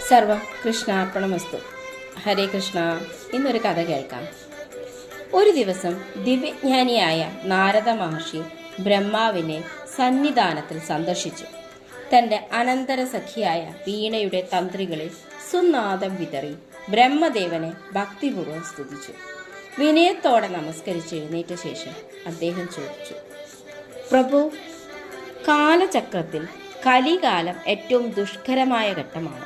സർവം കൃഷ്ണാർപ്പണമസ്തു. ഹരേ കൃഷ്ണ. ഇന്നൊരു കഥ കേൾക്കാം. ഒരു ദിവസം ദിവ്യജ്ഞാനിയായ നാരദ മഹർഷി ബ്രഹ്മാവിനെ സന്നിധാനത്തിൽ സന്ദർശിച്ചു. തൻ്റെ അനന്തര സഖിയായ വീണയുടെ തന്ത്രികളിൽ സുനാദം വിതറി ബ്രഹ്മദേവനെ ഭക്തിപൂർവ്വം സ്തുതിച്ചു. വിനയത്തോടെ നമസ്കരിച്ച് എഴുന്നേറ്റ ശേഷം അദ്ദേഹം ചോദിച്ചു, പ്രഭു, കാലചക്രത്തിൽ കലികാലം ഏറ്റവും ദുഷ്കരമായ ഘട്ടമാണ്.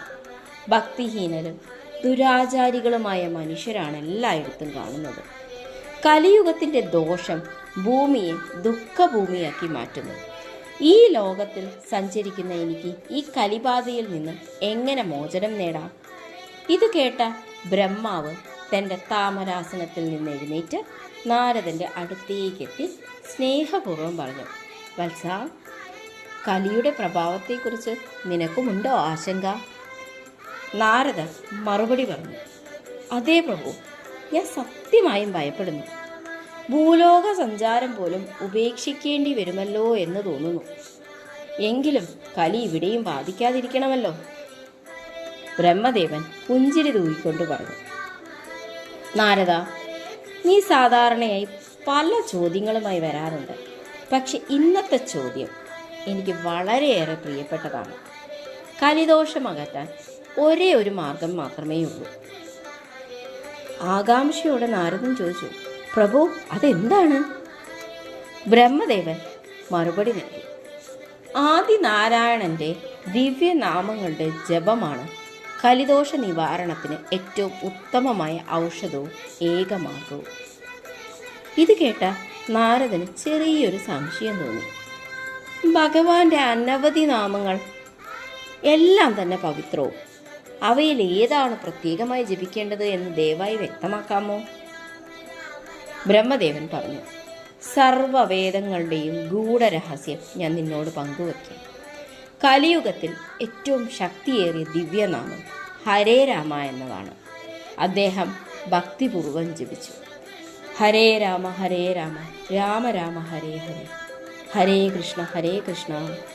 ഭക്തിഹീനരും ദുരാചാരികളുമായ മനുഷ്യരാണ് എല്ലായിടത്തും കാണുന്നത്. കലിയുഗത്തിൻ്റെ ദോഷം ഭൂമിയെ ദുഃഖഭൂമിയാക്കി മാറ്റുന്നു. ഈ ലോകത്തിൽ സഞ്ചരിക്കുന്ന എനിക്ക് ഈ കലിബാധയിൽ നിന്ന് എങ്ങനെ മോചനം നേടാം? ഇത് കേട്ട ബ്രഹ്മാവ് തൻ്റെ താമരാസനത്തിൽ നിന്ന് എഴുന്നേറ്റ് നാരദൻ്റെ അടുത്തേക്കെത്തി സ്നേഹപൂർവ്വം പറഞ്ഞു, വത്സ, കലിയുടെ പ്രഭാവത്തെക്കുറിച്ച് നിനക്കുമുണ്ടോ ആശങ്ക? നാരദ മറുപടി പറഞ്ഞു, അതേ പ്രഭു, ഞാൻ സത്യമായും ഭയപ്പെടുന്നു. ഭൂലോക സഞ്ചാരം പോലും ഉപേക്ഷിക്കേണ്ടി വരുമല്ലോ എന്ന് തോന്നുന്നു. എങ്കിലും കലി ഇവിടെയും ബാധിക്കാതിരിക്കണമല്ലോ. ബ്രഹ്മദേവൻ പുഞ്ചിരി തൂക്കിക്കൊണ്ട് പറഞ്ഞു, നാരദ, നീ സാധാരണയായി പല ചോദ്യങ്ങളുമായി വരാറുണ്ട്. പക്ഷെ ഇന്നത്തെ ചോദ്യം എനിക്ക് വളരെയേറെ പ്രിയപ്പെട്ടതാണ്. കലിദോഷം അകറ്റാൻ ഒരേ ഒരു മാർഗം മാത്രമേ ഉള്ളൂ. ആകാംക്ഷയോടെ നാരദൻ ചോദിച്ചു, പ്രഭു, അതെന്താണ്? ബ്രഹ്മദേവൻ മറുപടി നൽകി, ആദിനാരായണന്റെ ദിവ്യനാമങ്ങളുടെ ജപമാണ് കലിദോഷ നിവാരണത്തിന് ഏറ്റവും ഉത്തമമായ ഔഷധവും ഏകമാർഗവും. ഇത് കേട്ട നാരദന് ചെറിയൊരു സംശയം തോന്നി. ഭഗവാന്റെ അനവധി നാമങ്ങൾ എല്ലാം തന്നെ പവിത്രവും. അവയിൽ ഏതാണ് പ്രത്യേകമായി ജപിക്കേണ്ടത് എന്ന് ദയവായി വ്യക്തമാക്കാമോ? ബ്രഹ്മദേവൻ പറഞ്ഞു, സർവവേദങ്ങളുടെയും ഗൂഢരഹസ്യം ഞാൻ നിന്നോട് പങ്കുവയ്ക്കാം. കലിയുഗത്തിൽ ഏറ്റവും ശക്തിയേറിയ ദിവ്യനാമം ഹരേ രാമ എന്നതാണ്. അദ്ദേഹം ഭക്തിപൂർവ്വം ജപിച്ചു, ഹരേ രാമ രാമ രാമ ഹരേ ഹരേ, ഹരേ കൃഷ്ണ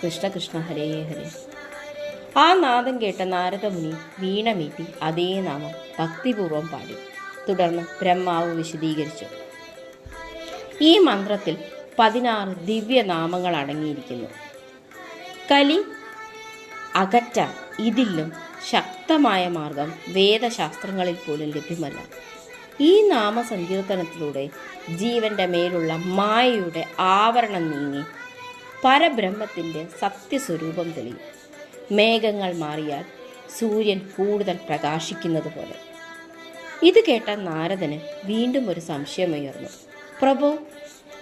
കൃഷ്ണ കൃഷ്ണ ഹരേ ഹരേ. ആ നാദം കേട്ട നാരദമുനി വീണ മീട്ടി അതേ നാമം ഭക്തിപൂർവ്വം പാടി. തുടർന്ന് ബ്രഹ്മാവ് വിശദീകരിച്ചു, ഈ മന്ത്രത്തിൽ 16 ദിവ്യനാമങ്ങൾ അടങ്ങിയിരിക്കുന്നു. കലി അകറ്റാൻ ഇതിലും ശക്തമായ മാർഗം വേദശാസ്ത്രങ്ങളിൽ പോലും ലഭ്യമല്ല. ഈ നാമസങ്കീർത്തനത്തിലൂടെ ജീവന്റെ മേലുള്ള മായയുടെ ആവരണം നീങ്ങി പരബ്രഹ്മത്തിൻ്റെ സത്യസ്വരൂപം തെളിയും. മേഘങ്ങൾ മാറിയാൽ സൂര്യൻ കൂടുതൽ പ്രകാശിക്കുന്നത് പോലെ. ഇത് കേട്ട നാരദന് വീണ്ടും ഒരു സംശയമുയർന്നു, പ്രഭു,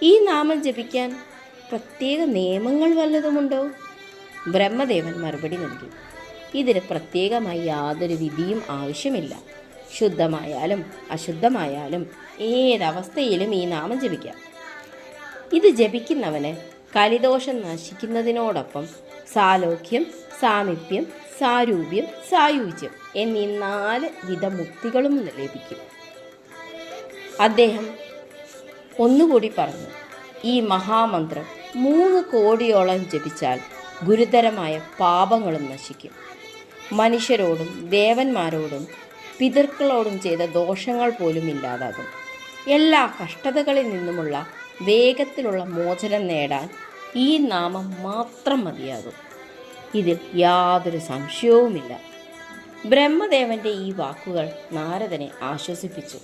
ഈ നാമം ജപിക്കാൻ പ്രത്യേക നിയമങ്ങൾ വല്ലതുമുണ്ടോ? ബ്രഹ്മദേവൻ മറുപടി നൽകി, ഇതിന് പ്രത്യേകമായി യാതൊരു വിധിയും ആവശ്യമില്ല. ശുദ്ധമായാലും അശുദ്ധമായാലും ഏതവസ്ഥയിലും ഈ നാമം ജപിക്കാം. ഇത് ജപിക്കുന്നവന് കലിദോഷം നശിക്കുന്നതിനോടൊപ്പം സാലോക്യം, സാമീപ്യം, സാരൂപ്യം, സായുജ്യം എന്നീ 4 വിധ മുക്തികളും ലഭിക്കും. അദ്ദേഹം ഒന്നുകൂടി പറഞ്ഞു, ഈ മഹാമന്ത്രം 3 കോടിയോളം ജപിച്ചാൽ ഗുരുതരമായ പാപങ്ങളും നശിക്കും. മനുഷ്യരോടും ദേവന്മാരോടും പിതൃക്കളോടും ചെയ്ത ദോഷങ്ങൾ പോലും ഇല്ലാതാകും. എല്ലാ കഷ്ടതകളിൽ നിന്നുമുള്ള വേഗത്തിലുള്ള മോചനം നേടാൻ ഈ നാമം മാത്രം മതിയാകും. ഇതിൽ യാതൊരു സംശയവുമില്ല. ബ്രഹ്മദേവന്റെ ഈ വാക്കുകൾ നാരദനെ ആശ്വസിപ്പിച്ചു.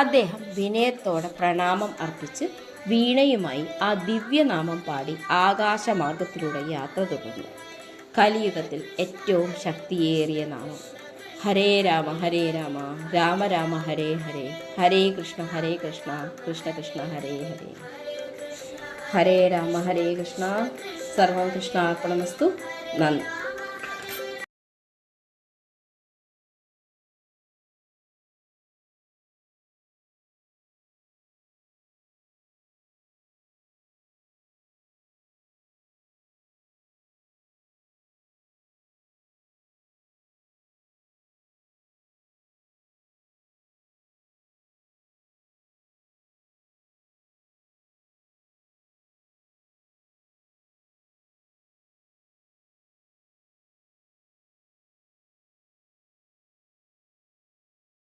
അദ്ദേഹം വിനയത്തോടെ പ്രണാമം അർപ്പിച്ച് വീണയുമായി ആ ദിവ്യനാമം പാടി ആകാശമാർഗത്തിലൂടെ യാത്ര തുടർന്നു. കലിയുഗത്തിൽ ഏറ്റവും ശക്തിയേറിയ നാമം ഹരേ രാമ രാമ രാമ ഹരേ ഹരേ, ഹരേ കൃഷ്ണ കൃഷ്ണ കൃഷ്ണ ഹരേ ഹരേ. ഹരേ രാമ ഹരേ കൃഷ്ണ. സർവം കൃഷ്ണാർപ്പണമസ്തു. നന്ദി.